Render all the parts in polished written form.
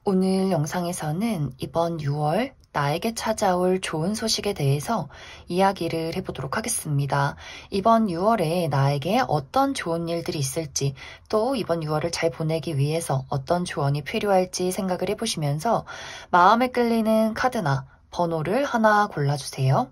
오늘 영상에서는 이번 6월 나에게 찾아올 좋은 소식에 대해서 이야기를 해보도록 하겠습니다. 이번 6월에 나에게 어떤 좋은 일들이 있을지, 또 이번 6월을 잘 보내기 위해서 어떤 조언이 필요할지 생각을 해보시면서 마음에 끌리는 카드나 번호를 하나 골라주세요.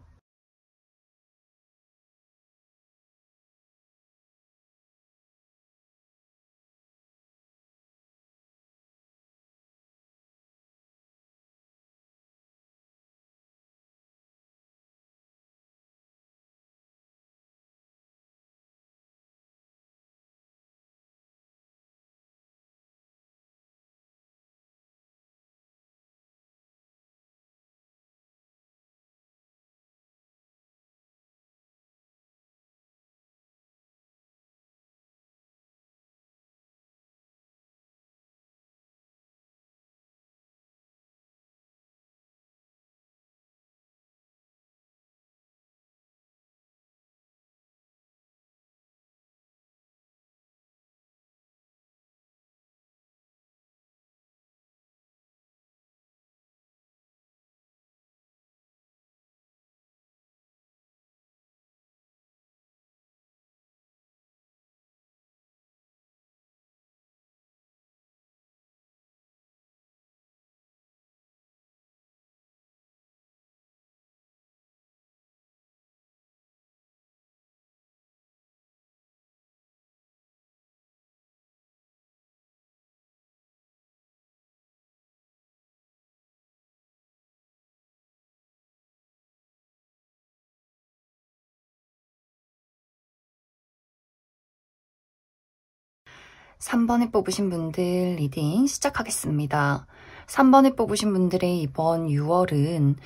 삼 번에 뽑으신 분들 리딩 시작하겠습니다. 3번에 뽑으신 분들의 이번 6월은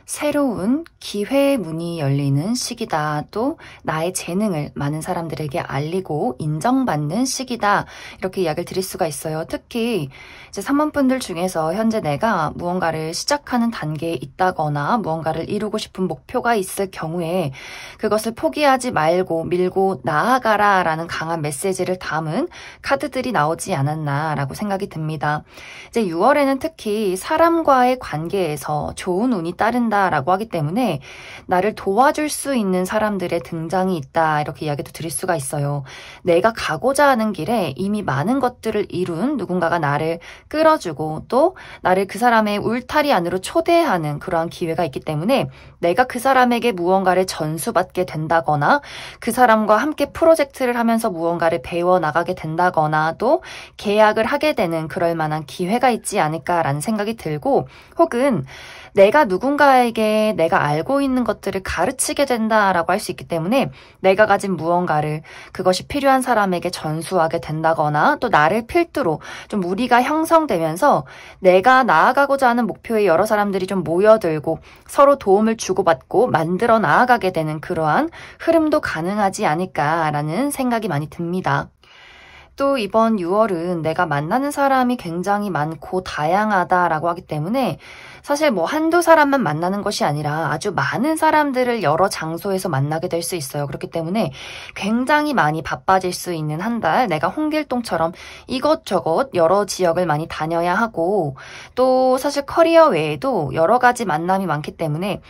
새로운 기회의 문이 열리는 시기다. 또 나의 재능을 많은 사람들에게 알리고 인정받는 시기다. 이렇게 이야기를 드릴 수가 있어요. 특히 이제 3번 분들 중에서 현재 내가 무언가를 시작하는 단계에 있다거나 무언가를 이루고 싶은 목표가 있을 경우에 그것을 포기하지 말고 밀고 나아가라 라는 강한 메시지를 담은 카드들이 나오지 않았나라고 생각이 듭니다. 이제 6월에는 특히 사람과의 관계에서 좋은 운이 따른다 라고 하기 때문에 나를 도와줄 수 있는 사람들의 등장이 있다 이렇게 이야기도 드릴 수가 있어요. 내가 가고자 하는 길에 이미 많은 것들을 이룬 누군가가 나를 끌어주고 또 나를 그 사람의 울타리 안으로 초대하는 그러한 기회가 있기 때문에 내가 그 사람에게 무언가를 전수받게 된다거나 그 사람과 함께 프로젝트를 하면서 무언가를 배워나가게 된다거나 또 계약을 하게 되는 그럴 만한 기회가 있지 않을까라는 생각이 들고 혹은 내가 누군가에게 내가 알고 있는 것들을 가르치게 된다라고 할 수 있기 때문에 내가 가진 무언가를 그것이 필요한 사람에게 전수하게 된다거나 또 나를 필두로 좀 무리가 형성되면서 내가 나아가고자 하는 목표에 여러 사람들이 좀 모여들고 서로 도움을 주고받고 만들어 나아가게 되는 그러한 흐름도 가능하지 않을까라는 생각이 많이 듭니다. 또 이번 6월은 내가 만나는 사람이 굉장히 많고 다양하다라고 하기 때문에 사실 뭐 한두 사람만 만나는 것이 아니라 아주 많은 사람들을 여러 장소에서 만나게 될 수 있어요. 그렇기 때문에 굉장히 많이 바빠질 수 있는 한 달 내가 홍길동처럼 이것저것 여러 지역을 많이 다녀야 하고 또 사실 커리어 외에도 여러 가지 만남이 많기 때문에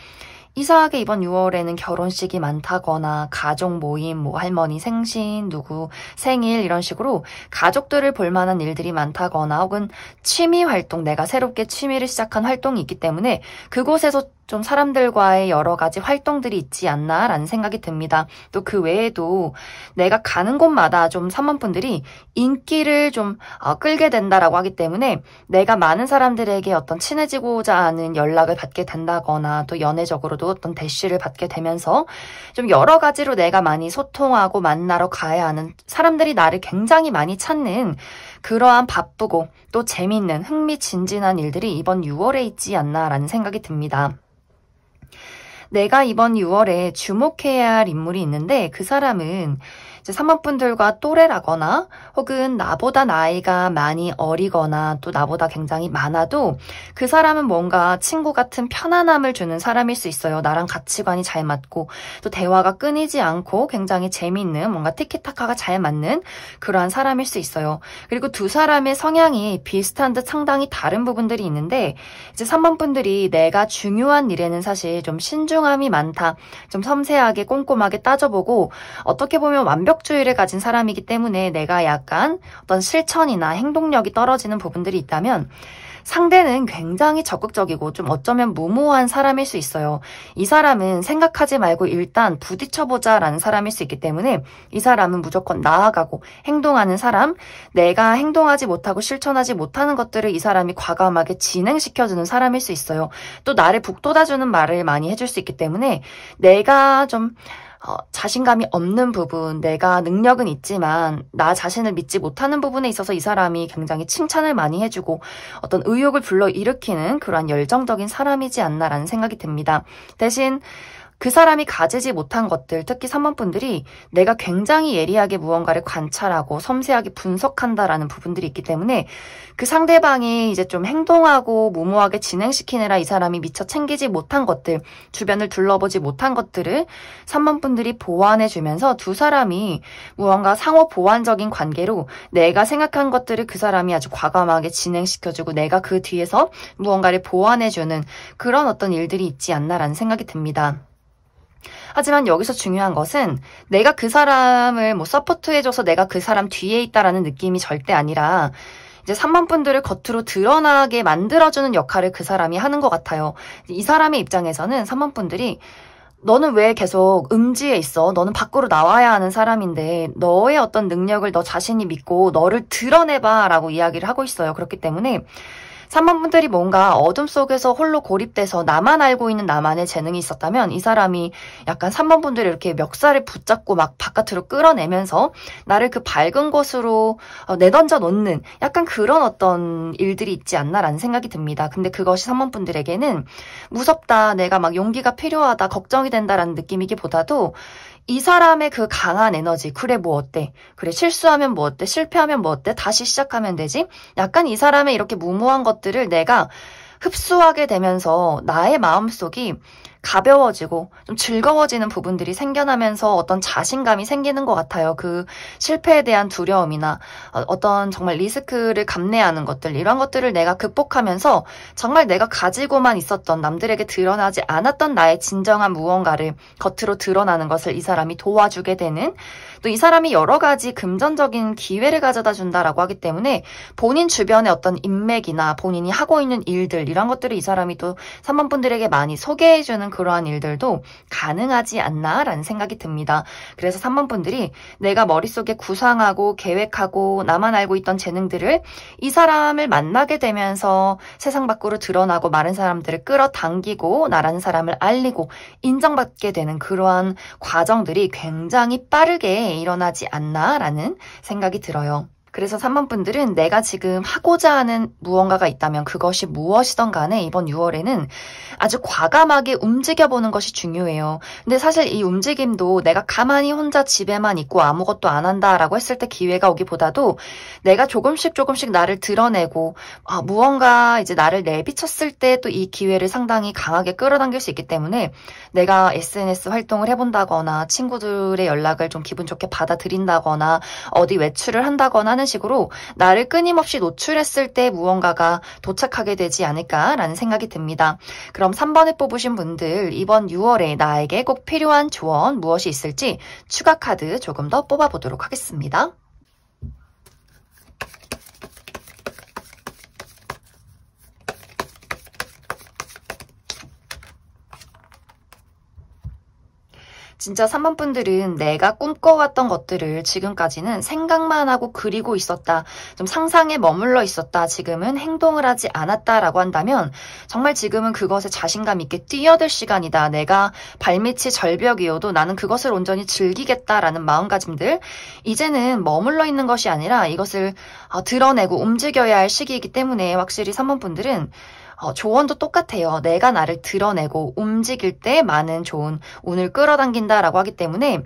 이상하게 이번 6월에는 결혼식이 많다거나 가족 모임, 뭐 할머니 생신, 누구 생일 이런 식으로 가족들을 볼 만한 일들이 많다거나 혹은 취미 활동, 내가 새롭게 취미를 시작한 활동이 있기 때문에 그곳에서 좀 사람들과의 여러 가지 활동들이 있지 않나라는 생각이 듭니다. 또 그 외에도 내가 가는 곳마다 좀 3번 분들이 인기를 좀 끌게 된다라고 하기 때문에 내가 많은 사람들에게 어떤 친해지고자 하는 연락을 받게 된다거나 또 연애적으로도 어떤 대시를 받게 되면서 좀 여러 가지로 내가 많이 소통하고 만나러 가야 하는 사람들이 나를 굉장히 많이 찾는 그러한 바쁘고 또 재미있는 흥미진진한 일들이 이번 6월에 있지 않나라는 생각이 듭니다. 내가 이번 6월에 주목해야 할 인물이 있는데 그 사람은 이제 3번 분들과 또래라거나 혹은 나보다 나이가 많이 어리거나 또 나보다 굉장히 많아도 그 사람은 뭔가 친구 같은 편안함을 주는 사람일 수 있어요. 나랑 가치관이 잘 맞고 또 대화가 끊이지 않고 굉장히 재미있는 뭔가 티키타카가 잘 맞는 그러한 사람일 수 있어요. 그리고 두 사람의 성향이 비슷한 듯 상당히 다른 부분들이 있는데 이제 3번 분들이 내가 중요한 일에는 사실 좀 신중함이 많다. 좀 섬세하게 꼼꼼하게 따져보고 어떻게 보면 완벽주의를 가진 사람이기 때문에 내가 약간 어떤 실천이나 행동력이 떨어지는 부분들이 있다면 상대는 굉장히 적극적이고 좀 어쩌면 무모한 사람일 수 있어요. 이 사람은 생각하지 말고 일단 부딪혀보자 라는 사람일 수 있기 때문에 이 사람은 무조건 나아가고 행동하는 사람, 내가 행동하지 못하고 실천하지 못하는 것들을 이 사람이 과감하게 진행시켜주는 사람일 수 있어요. 또 나를 북돋아주는 말을 많이 해줄 수 있기 때문에 내가 좀 자신감이 없는 부분, 내가 능력은 있지만 나 자신을 믿지 못하는 부분에 있어서 이 사람이 굉장히 칭찬을 많이 해주고 어떤 의욕을 불러일으키는 그러한 열정적인 사람이지 않나라는 생각이 듭니다. 대신 그 사람이 가지지 못한 것들, 특히 3번 분들이 내가 굉장히 예리하게 무언가를 관찰하고 섬세하게 분석한다라는 부분들이 있기 때문에 그 상대방이 이제 좀 행동하고 무모하게 진행시키느라 이 사람이 미처 챙기지 못한 것들, 주변을 둘러보지 못한 것들을 3번 분들이 보완해주면서 두 사람이 무언가 상호 보완적인 관계로 내가 생각한 것들을 그 사람이 아주 과감하게 진행시켜주고 내가 그 뒤에서 무언가를 보완해주는 그런 어떤 일들이 있지 않나라는 생각이 듭니다. 하지만 여기서 중요한 것은 내가 그 사람을 서포트해줘서 내가 그 사람 뒤에 있다라는 느낌이 절대 아니라 이제 3번 분들을 겉으로 드러나게 만들어주는 역할을 그 사람이 하는 것 같아요. 이 사람의 입장에서는 3번 분들이 너는 왜 계속 음지에 있어? 너는 밖으로 나와야 하는 사람인데 너의 어떤 능력을 너 자신이 믿고 너를 드러내봐 라고 이야기를 하고 있어요. 그렇기 때문에 3번 분들이 뭔가 어둠 속에서 홀로 고립돼서 나만 알고 있는 나만의 재능이 있었다면 이 사람이 약간 3번 분들이 이렇게 멱살을 붙잡고 막 바깥으로 끌어내면서 나를 그 밝은 곳으로 내던져 놓는 약간 그런 어떤 일들이 있지 않나라는 생각이 듭니다. 근데 그것이 3번 분들에게는 무섭다, 내가 막 용기가 필요하다, 걱정이 된다라는 느낌이기보다도 이 사람의 그 강한 에너지, 그래 뭐 어때? 그래 실수하면 뭐 어때? 실패하면 뭐 어때? 다시 시작하면 되지? 약간 이 사람의 이렇게 무모한 것들을 내가 흡수하게 되면서 나의 마음속이 가벼워지고 좀 즐거워지는 부분들이 생겨나면서 어떤 자신감이 생기는 것 같아요. 그 실패에 대한 두려움이나 어떤 정말 리스크를 감내하는 것들, 이런 것들을 내가 극복하면서 정말 내가 가지고만 있었던 남들에게 드러나지 않았던 나의 진정한 무언가를 겉으로 드러나는 것을 이 사람이 도와주게 되는, 또 이 사람이 여러 가지 금전적인 기회를 가져다 준다라고 하기 때문에 본인 주변의 어떤 인맥이나 본인이 하고 있는 일들, 이런 것들을 이 사람이 또 3번 분들에게 많이 소개해주는 그러한 일들도 가능하지 않나라는 생각이 듭니다. 그래서 3번 분들이 내가 머릿속에 구상하고 계획하고 나만 알고 있던 재능들을 이 사람을 만나게 되면서 세상 밖으로 드러나고 많은 사람들을 끌어당기고 나라는 사람을 알리고 인정받게 되는 그러한 과정들이 굉장히 빠르게 일어나지 않나라는 생각이 들어요. 그래서 3번 분들은 내가 지금 하고자 하는 무언가가 있다면 그것이 무엇이든 간에 이번 6월에는 아주 과감하게 움직여보는 것이 중요해요. 근데 사실 이 움직임도 내가 가만히 혼자 집에만 있고 아무것도 안 한다라고 했을 때 기회가 오기보다도 내가 조금씩 나를 드러내고 무언가 이제 나를 내비쳤을 때 또 이 기회를 상당히 강하게 끌어당길 수 있기 때문에 내가 SNS 활동을 해본다거나 친구들의 연락을 좀 기분 좋게 받아들인다거나 어디 외출을 한다거나 하는 식으로 나를 끊임없이 노출했을 때 무언가가 도착하게 되지 않을까라는 생각이 듭니다. 그럼 3번을 뽑으신 분들 이번 6월에 나에게 꼭 필요한 조언 무엇이 있을지 추가 카드 조금 더 뽑아보도록 하겠습니다. 진짜 3번 분들은 내가 꿈꿔왔던 것들을 지금까지는 생각만 하고 그리고 있었다. 좀 상상에 머물러 있었다. 지금은 행동을 하지 않았다라고 한다면 정말 지금은 그것에 자신감 있게 뛰어들 시간이다. 내가 발밑이 절벽이어도 나는 그것을 온전히 즐기겠다라는 마음가짐들. 이제는 머물러 있는 것이 아니라 이것을 드러내고 움직여야 할 시기이기 때문에 확실히 3번 분들은 조언도 똑같아요. 내가 나를 드러내고 움직일 때 많은 좋은 운을 끌어당긴다라고 하기 때문에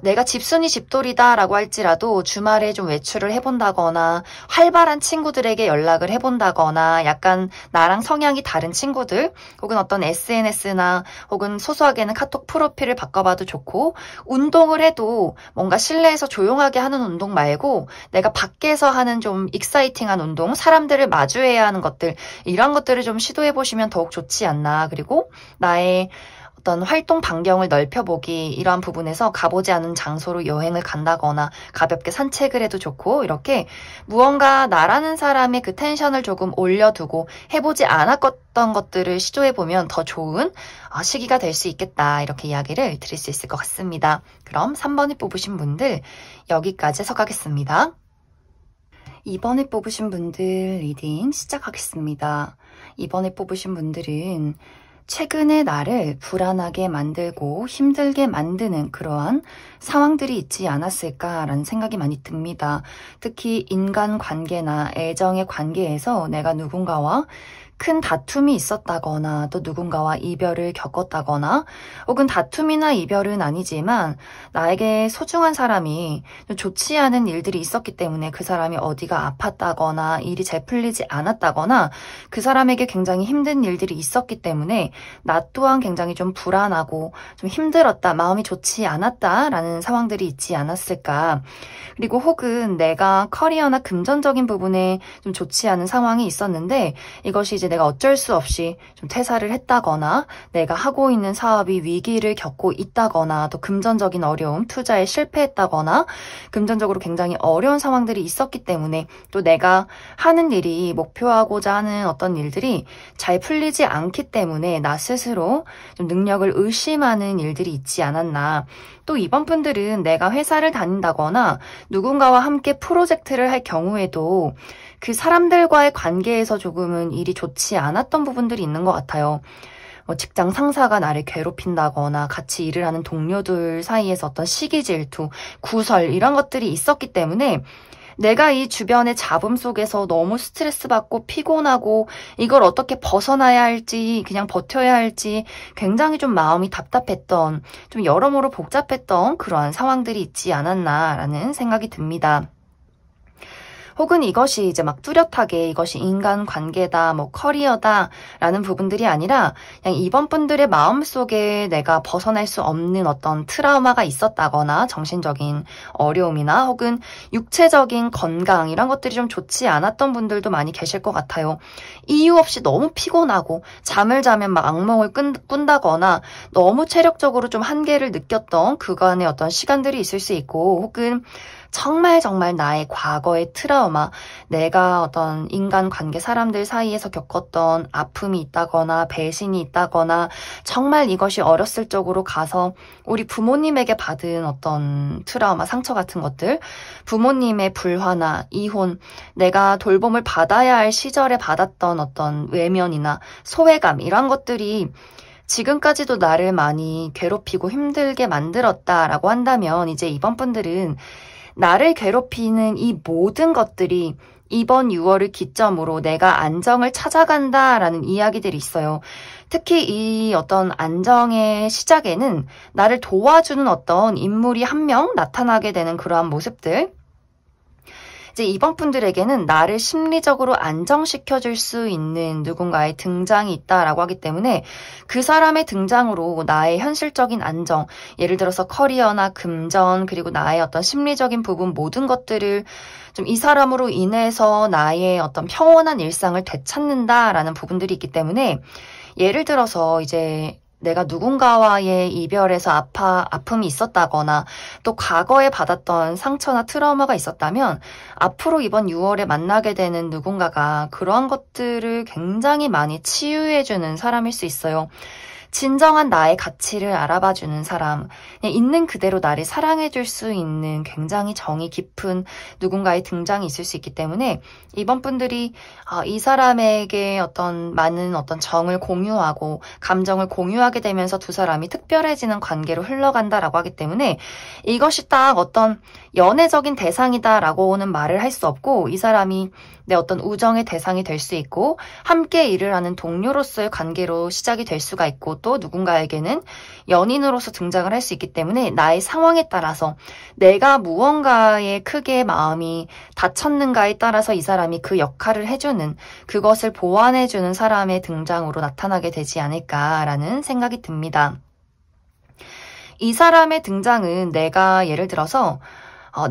내가 집순이 집돌이다라고 할지라도 주말에 좀 외출을 해본다거나 활발한 친구들에게 연락을 해본다거나 약간 나랑 성향이 다른 친구들 혹은 어떤 SNS나 혹은 소소하게는 카톡 프로필을 바꿔봐도 좋고 운동을 해도 뭔가 실내에서 조용하게 하는 운동 말고 내가 밖에서 하는 좀 익사이팅한 운동, 사람들을 마주해야 하는 것들 이런 것들을 좀 시도해보시면 더욱 좋지 않나. 그리고 나의 어떤 활동 반경을 넓혀보기 이러한 부분에서 가보지 않은 장소로 여행을 간다거나 가볍게 산책을 해도 좋고 이렇게 무언가 나라는 사람의 그 텐션을 조금 올려두고 해보지 않았던 것들을 시도해보면 더 좋은 시기가 될 수 있겠다 이렇게 이야기를 드릴 수 있을 것 같습니다. 그럼 3번을 뽑으신 분들 여기까지 해서 가겠습니다. 2번을 뽑으신 분들 리딩 시작하겠습니다. 2번을 뽑으신 분들은 최근에 나를 불안하게 만들고 힘들게 만드는 그러한 상황들이 있지 않았을까라는 생각이 많이 듭니다. 특히 인간관계나 애정의 관계에서 내가 누군가와 큰 다툼이 있었다거나 또 누군가와 이별을 겪었다거나 혹은 다툼이나 이별은 아니지만 나에게 소중한 사람이 좋지 않은 일들이 있었기 때문에 그 사람이 어디가 아팠다거나 일이 잘 풀리지 않았다거나 그 사람에게 굉장히 힘든 일들이 있었기 때문에 나 또한 굉장히 좀 불안하고 좀 힘들었다, 마음이 좋지 않았다라는 상황들이 있지 않았을까. 그리고 혹은 내가 커리어나 금전적인 부분에 좀 좋지 않은 상황이 있었는데 이것이 이제 내가 어쩔 수 없이 좀 퇴사를 했다거나 내가 하고 있는 사업이 위기를 겪고 있다거나 또 금전적인 어려움, 투자에 실패했다거나 금전적으로 굉장히 어려운 상황들이 있었기 때문에 또 내가 하는 일이 목표하고자 하는 어떤 일들이 잘 풀리지 않기 때문에 나 스스로 좀 능력을 의심하는 일들이 있지 않았나. 또 이번 분들은 내가 회사를 다닌다거나 누군가와 함께 프로젝트를 할 경우에도 그 사람들과의 관계에서 조금은 일이 좋지 않았던 부분들이 있는 것 같아요. 직장 상사가 나를 괴롭힌다거나 같이 일을 하는 동료들 사이에서 어떤 시기 질투, 구설 이런 것들이 있었기 때문에 내가 이 주변의 잡음 속에서 너무 스트레스 받고 피곤하고 이걸 어떻게 벗어나야 할지 그냥 버텨야 할지 굉장히 좀 마음이 답답했던 좀 여러모로 복잡했던 그러한 상황들이 있지 않았나라는 생각이 듭니다. 혹은 이것이 이제 막 뚜렷하게 이것이 인간관계다, 뭐 커리어다 라는 부분들이 아니라 그냥 이번 분들의 마음속에 내가 벗어날 수 없는 어떤 트라우마가 있었다거나 정신적인 어려움이나 혹은 육체적인 건강 이런 것들이 좀 좋지 않았던 분들도 많이 계실 것 같아요. 이유 없이 너무 피곤하고 잠을 자면 막 악몽을 꾼다거나 너무 체력적으로 좀 한계를 느꼈던 그간의 어떤 시간들이 있을 수 있고 혹은 정말 나의 과거의 트라우마, 내가 어떤 인간관계 사람들 사이에서 겪었던 아픔이 있다거나 배신이 있다거나 정말 이것이 어렸을 적으로 가서 우리 부모님에게 받은 어떤 트라우마, 상처 같은 것들, 부모님의 불화나 이혼, 내가 돌봄을 받아야 할 시절에 받았던 어떤 외면이나 소외감 이런 것들이 지금까지도 나를 많이 괴롭히고 힘들게 만들었다라고 한다면 이제 이번 분들은 나를 괴롭히는 이 모든 것들이 이번 6월을 기점으로 내가 안정을 찾아간다라는 이야기들이 있어요. 특히 이 어떤 안정의 시작에는 나를 도와주는 어떤 인물이 한 명 나타나게 되는 그러한 모습들. 이제 이번 분들에게는 나를 심리적으로 안정시켜줄 수 있는 누군가의 등장이 있다라고 하기 때문에 그 사람의 등장으로 나의 현실적인 안정, 예를 들어서 커리어나 금전, 그리고 나의 어떤 심리적인 부분 모든 것들을 좀 이 사람으로 인해서 나의 어떤 평온한 일상을 되찾는다라는 부분들이 있기 때문에 예를 들어서 이제 내가 누군가와의 이별에서 아픔이 있었다거나 또 과거에 받았던 상처나 트라우마가 있었다면 앞으로 이번 6월에 만나게 되는 누군가가 그러한 것들을 굉장히 많이 치유해주는 사람일 수 있어요. 진정한 나의 가치를 알아봐주는 사람, 그냥 있는 그대로 나를 사랑해줄 수 있는 굉장히 정이 깊은 누군가의 등장이 있을 수 있기 때문에 이번 분들이 이 사람에게 어떤 많은 어떤 정을 공유하고 감정을 공유하게 되면서 두 사람이 특별해지는 관계로 흘러간다라고 하기 때문에 이것이 딱 어떤 연애적인 대상이다라고는 말을 할 수 없고 이 사람이 내 어떤 우정의 대상이 될 수 있고 함께 일을 하는 동료로서의 관계로 시작이 될 수가 있고 그리고 또 누군가에게는 연인으로서 등장을 할 수 있기 때문에 나의 상황에 따라서 내가 무언가에 크게 마음이 닫혔는가에 따라서 이 사람이 그 역할을 해주는, 그것을 보완해주는 사람의 등장으로 나타나게 되지 않을까라는 생각이 듭니다. 이 사람의 등장은 내가 예를 들어서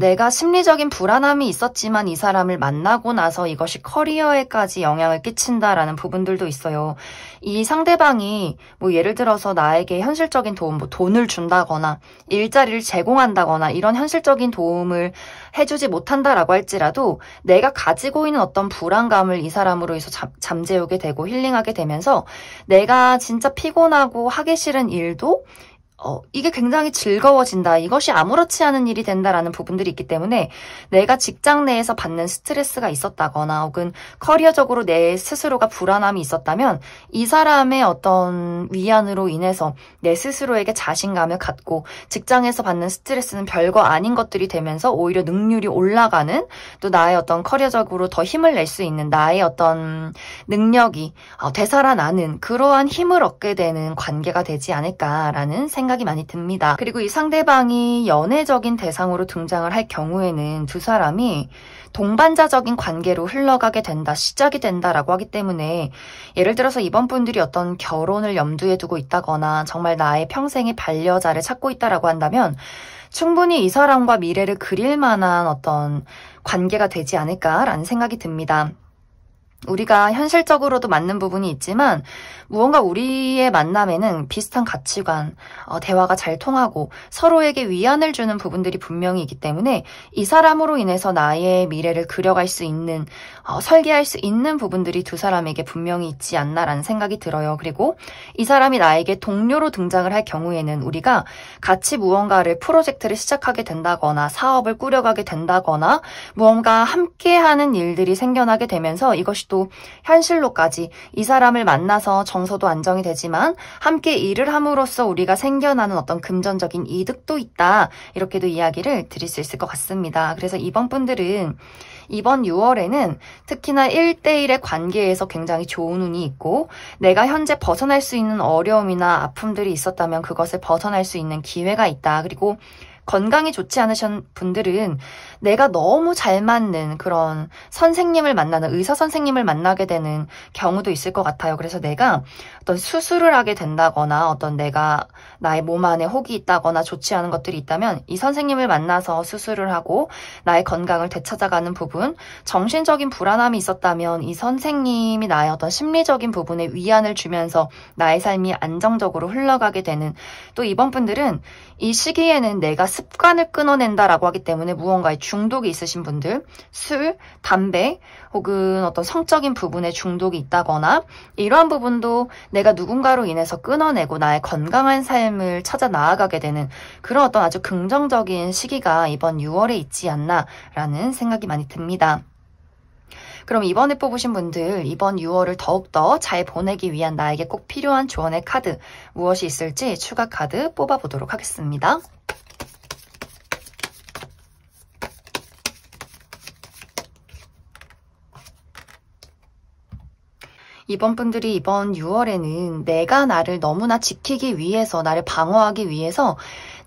내가 심리적인 불안함이 있었지만 이 사람을 만나고 나서 이것이 커리어에까지 영향을 끼친다라는 부분들도 있어요. 이 상대방이 뭐 예를 들어서 나에게 현실적인 도움, 뭐 돈을 준다거나 일자리를 제공한다거나 이런 현실적인 도움을 해주지 못한다라고 할지라도 내가 가지고 있는 어떤 불안감을 이 사람으로 해서 잠재우게 되고 힐링하게 되면서 내가 진짜 피곤하고 하기 싫은 일도 이게 굉장히 즐거워진다. 이것이 아무렇지 않은 일이 된다라는 부분들이 있기 때문에 내가 직장 내에서 받는 스트레스가 있었다거나 혹은 커리어적으로 내 스스로가 불안함이 있었다면 이 사람의 어떤 위안으로 인해서 내 스스로에게 자신감을 갖고 직장에서 받는 스트레스는 별거 아닌 것들이 되면서 오히려 능률이 올라가는, 또 나의 어떤 커리어적으로 더 힘을 낼 수 있는 나의 어떤 능력이 되살아나는 그러한 힘을 얻게 되는 관계가 되지 않을까라는 생각이 많이 듭니다. 그리고 이 상대방이 연애적인 대상으로 등장을 할 경우에는 두 사람이 동반자적인 관계로 흘러가게 된다, 시작이 된다라고 하기 때문에 예를 들어서 이번 분들이 어떤 결혼을 염두에 두고 있다거나 정말 나의 평생의 반려자를 찾고 있다라고 한다면 충분히 이 사람과 미래를 그릴 만한 어떤 관계가 되지 않을까라는 생각이 듭니다. 우리가 현실적으로도 맞는 부분이 있지만 무언가 우리의 만남에는 비슷한 가치관, 대화가 잘 통하고 서로에게 위안을 주는 부분들이 분명히 있기 때문에 이 사람으로 인해서 나의 미래를 그려갈 수 있는, 설계할 수 있는 부분들이 두 사람에게 분명히 있지 않나라는 생각이 들어요. 그리고 이 사람이 나에게 동료로 등장을 할 경우에는 우리가 같이 무언가를 프로젝트를 시작하게 된다거나 사업을 꾸려가게 된다거나 무언가 함께하는 일들이 생겨나게 되면서 이것이 또 현실로까지 이 사람을 만나서 정서도 안정이 되지만 함께 일을 함으로써 우리가 생겨나는 어떤 금전적인 이득도 있다. 이렇게도 이야기를 드릴 수 있을 것 같습니다. 그래서 이번 분들은 이번 6월에는 특히나 1대1의 관계에서 굉장히 좋은 운이 있고 내가 현재 벗어날 수 있는 어려움이나 아픔들이 있었다면 그것을 벗어날 수 있는 기회가 있다. 그리고 건강이 좋지 않으신 분들은 내가 너무 잘 맞는 그런 선생님을 만나는, 의사 선생님을 만나게 되는 경우도 있을 것 같아요. 그래서 내가 어떤 수술을 하게 된다거나 어떤 내가 나의 몸 안에 혹이 있다거나 좋지 않은 것들이 있다면 이 선생님을 만나서 수술을 하고 나의 건강을 되찾아가는 부분, 정신적인 불안함이 있었다면 이 선생님이 나의 어떤 심리적인 부분에 위안을 주면서 나의 삶이 안정적으로 흘러가게 되는, 또 이번 분들은 이 시기에는 내가 습관을 끊어낸다라고 하기 때문에 무언가에 중독이 있으신 분들, 술, 담배 혹은 어떤 성적인 부분에 중독이 있다거나 이러한 부분도 내가 누군가로 인해서 끊어내고 나의 건강한 삶을 찾아 나아가게 되는 그런 어떤 아주 긍정적인 시기가 이번 6월에 있지 않나라는 생각이 많이 듭니다. 그럼 이번에 뽑으신 분들 이번 6월을 더욱더 잘 보내기 위한 나에게 꼭 필요한 조언의 카드 무엇이 있을지 추가 카드 뽑아보도록 하겠습니다. 이번 분들이 이번 6월에는 내가 나를 너무나 지키기 위해서, 나를 방어하기 위해서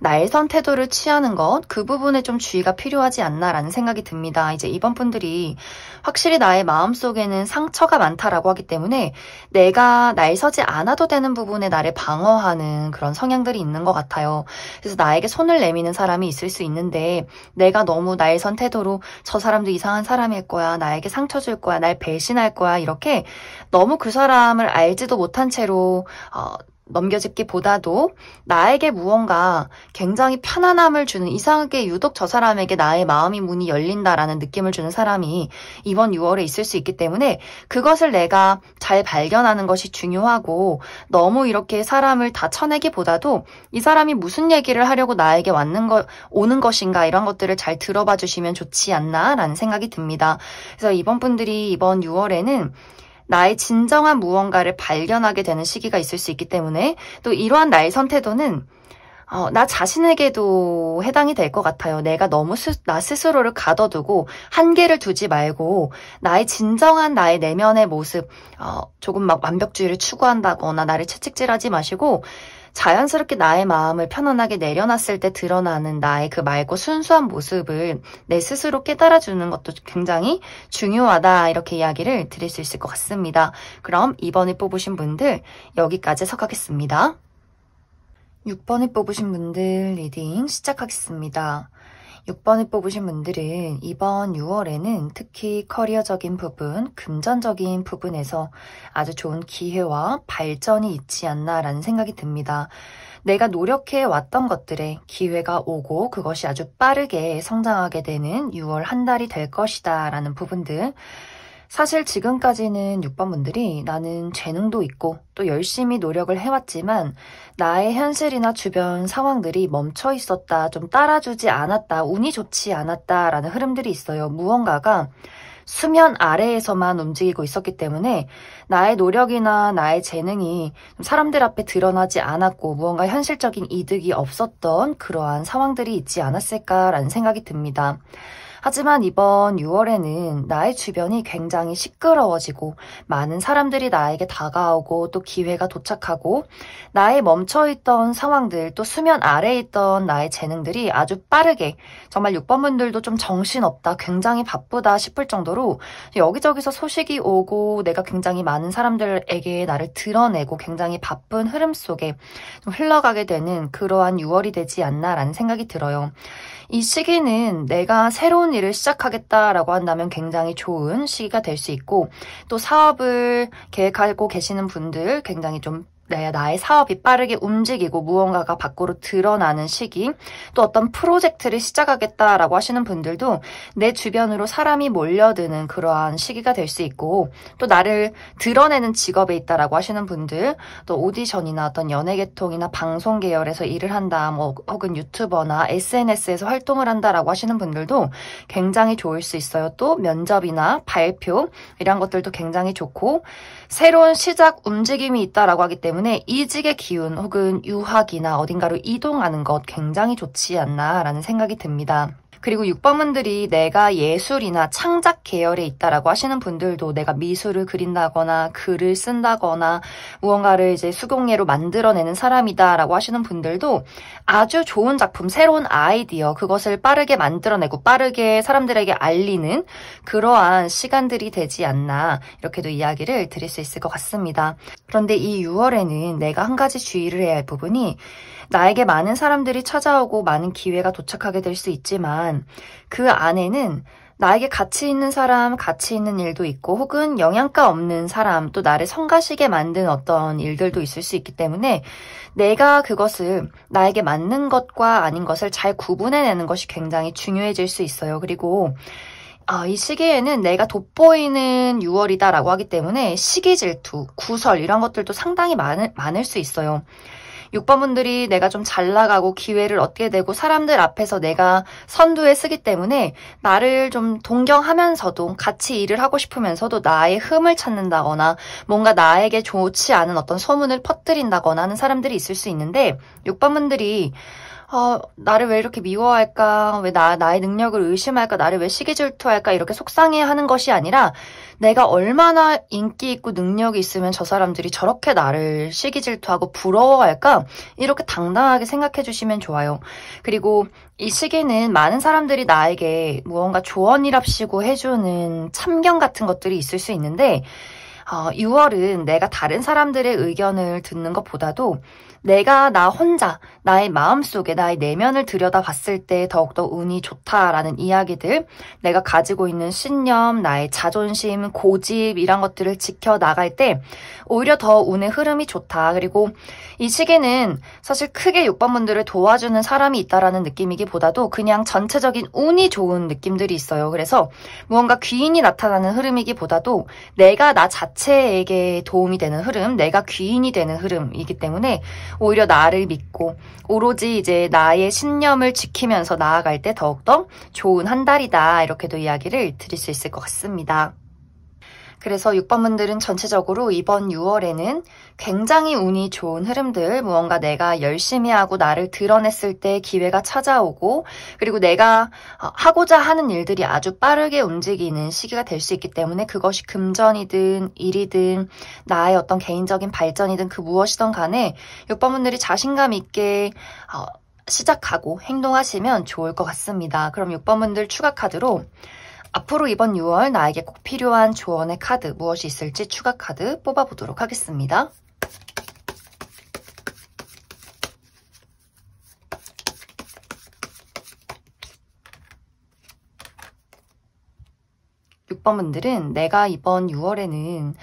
날선 태도를 취하는 것, 그 부분에 좀 주의가 필요하지 않나라는 생각이 듭니다. 이제 이번 분들이 확실히 나의 마음속에는 상처가 많다라고 하기 때문에 내가 날서지 않아도 되는 부분에 나를 방어하는 그런 성향들이 있는 것 같아요. 그래서 나에게 손을 내미는 사람이 있을 수 있는데 내가 너무 날선 태도로 저 사람도 이상한 사람일 거야, 나에게 상처 줄 거야, 날 배신할 거야, 이렇게 너무 그 사람을 알지도 못한 채로 넘겨짚기보다도 나에게 무언가 굉장히 편안함을 주는, 이상하게 유독 저 사람에게 나의 마음의 문이 열린다라는 느낌을 주는 사람이 이번 6월에 있을 수 있기 때문에 그것을 내가 잘 발견하는 것이 중요하고, 너무 이렇게 사람을 다 쳐내기보다도 이 사람이 무슨 얘기를 하려고 나에게 오는 것인가, 이런 것들을 잘 들어봐 주시면 좋지 않나라는 생각이 듭니다. 그래서 이번 분들이 이번 6월에는 나의 진정한 무언가를 발견하게 되는 시기가 있을 수 있기 때문에 또 이러한 날선 태도는 나 자신에게도 해당이 될 것 같아요. 내가 너무 나 스스로를 가둬두고 한계를 두지 말고 나의 진정한 나의 내면의 모습, 조금 막 완벽주의를 추구한다거나 나를 채찍질하지 마시고 자연스럽게 나의 마음을 편안하게 내려놨을 때 드러나는 나의 그 맑고 순수한 모습을 내 스스로 깨달아주는 것도 굉장히 중요하다, 이렇게 이야기를 드릴 수 있을 것 같습니다. 그럼 2번을 뽑으신 분들 여기까지 해석하겠습니다. 6번을 뽑으신 분들 리딩 시작하겠습니다. 6번을 뽑으신 분들은 이번 6월에는 특히 커리어적인 부분, 금전적인 부분에서 아주 좋은 기회와 발전이 있지 않나라는 생각이 듭니다. 내가 노력해 왔던 것들에 기회가 오고 그것이 아주 빠르게 성장하게 되는 6월 한 달이 될 것이다 라는 부분들. 사실 지금까지는 6번 분들이 나는 재능도 있고 또 열심히 노력을 해왔지만 나의 현실이나 주변 상황들이 멈춰 있었다, 좀 따라주지 않았다, 운이 좋지 않았다 라는 흐름들이 있어요. 무언가가 수면 아래에서만 움직이고 있었기 때문에 나의 노력이나 나의 재능이 사람들 앞에 드러나지 않았고 무언가 현실적인 이득이 없었던 그러한 상황들이 있지 않았을까라는 생각이 듭니다. 하지만 이번 6월에는 나의 주변이 굉장히 시끄러워지고 많은 사람들이 나에게 다가오고 또 기회가 도착하고 나의 멈춰있던 상황들, 또 수면 아래에 있던 나의 재능들이 아주 빠르게, 정말 6번 분들도 좀 정신없다, 굉장히 바쁘다 싶을 정도로 여기저기서 소식이 오고 내가 굉장히 많은 사람들에게 나를 드러내고 굉장히 바쁜 흐름 속에 좀 흘러가게 되는 그러한 6월이 되지 않나라는 생각이 들어요. 이 시기는 내가 새로운 일을 시작하겠다라고 한다면 굉장히 좋은 시기가 될 수 있고, 또 사업을 계획하고 계시는 분들 굉장히 좀 나의 사업이 빠르게 움직이고 무언가가 밖으로 드러나는 시기, 또 어떤 프로젝트를 시작하겠다라고 하시는 분들도 내 주변으로 사람이 몰려드는 그러한 시기가 될 수 있고, 또 나를 드러내는 직업에 있다라고 하시는 분들, 또 오디션이나 어떤 연예계통이나 방송 계열에서 일을 한다, 뭐 혹은 유튜버나 SNS에서 활동을 한다라고 하시는 분들도 굉장히 좋을 수 있어요. 또 면접이나 발표 이런 것들도 굉장히 좋고, 새로운 시작 움직임이 있다라고 하기 때문에 이직의 기운 혹은 유학이나 어딘가로 이동하는 것 굉장히 좋지 않나라는 생각이 듭니다. 그리고 6번 분들이 내가 예술이나 창작 계열에 있다라고 하시는 분들도 내가 미술을 그린다거나 글을 쓴다거나 무언가를 이제 수공예로 만들어내는 사람이다라고 하시는 분들도 아주 좋은 작품, 새로운 아이디어, 그것을 빠르게 만들어내고 빠르게 사람들에게 알리는 그러한 시간들이 되지 않나, 이렇게도 이야기를 드릴 수 있을 것 같습니다. 그런데 이 6월에는 내가 한 가지 주의를 해야 할 부분이, 나에게 많은 사람들이 찾아오고 많은 기회가 도착하게 될 수 있지만 그 안에는 나에게 가치 있는 사람, 가치 있는 일도 있고 혹은 영양가 없는 사람, 또 나를 성가시게 만든 어떤 일들도 있을 수 있기 때문에 내가 그것을 나에게 맞는 것과 아닌 것을 잘 구분해내는 것이 굉장히 중요해질 수 있어요. 그리고 이 시기에는 내가 돋보이는 6월이다라고 하기 때문에 시기 질투, 구설 이런 것들도 상당히 많을 수 있어요. 6번 분들이 내가 좀 잘 나가고 기회를 얻게 되고 사람들 앞에서 내가 선두에 서기 때문에 나를 좀 동경하면서도 같이 일을 하고 싶으면서도 나의 흠을 찾는다거나 뭔가 나에게 좋지 않은 어떤 소문을 퍼뜨린다거나 하는 사람들이 있을 수 있는데, 6번 분들이 나를 왜 이렇게 미워할까? 왜 나의 능력을 의심할까? 나를 왜 시기질투할까? 이렇게 속상해하는 것이 아니라 내가 얼마나 인기 있고 능력이 있으면 저 사람들이 저렇게 나를 시기질투하고 부러워할까? 이렇게 당당하게 생각해 주시면 좋아요. 그리고 이 시기는 많은 사람들이 나에게 무언가 조언이랍시고 해주는 참견 같은 것들이 있을 수 있는데, 6월은 내가 다른 사람들의 의견을 듣는 것보다도 내가 나 혼자 나의 마음속에 나의 내면을 들여다봤을 때 더욱더 운이 좋다라는 이야기들, 내가 가지고 있는 신념, 나의 자존심, 고집 이런 것들을 지켜나갈 때 오히려 더 운의 흐름이 좋다. 그리고 이 시기는 사실 크게 6번 분들을 도와주는 사람이 있다라는 느낌이기보다도 그냥 전체적인 운이 좋은 느낌들이 있어요. 그래서 무언가 귀인이 나타나는 흐름이기보다도 내가 나 자체에게 도움이 되는 흐름, 내가 귀인이 되는 흐름이기 때문에 오히려 나를 믿고 오로지 이제 나의 신념을 지키면서 나아갈 때 더욱더 좋은 한 달이다, 이렇게도 이야기를 드릴 수 있을 것 같습니다. 그래서 6번분들은 전체적으로 이번 6월에는 굉장히 운이 좋은 흐름들, 무언가 내가 열심히 하고 나를 드러냈을 때 기회가 찾아오고, 그리고 내가 하고자 하는 일들이 아주 빠르게 움직이는 시기가 될 수 있기 때문에 그것이 금전이든 일이든 나의 어떤 개인적인 발전이든 그 무엇이든 간에 6번분들이 자신감 있게 시작하고 행동하시면 좋을 것 같습니다. 그럼 6번분들 추가 카드로 앞으로 이번 6월 나에게 꼭 필요한 조언의 카드 무엇이 있을지 추가 카드 뽑아보도록 하겠습니다. (6번분들은) 내가 이번 6월에는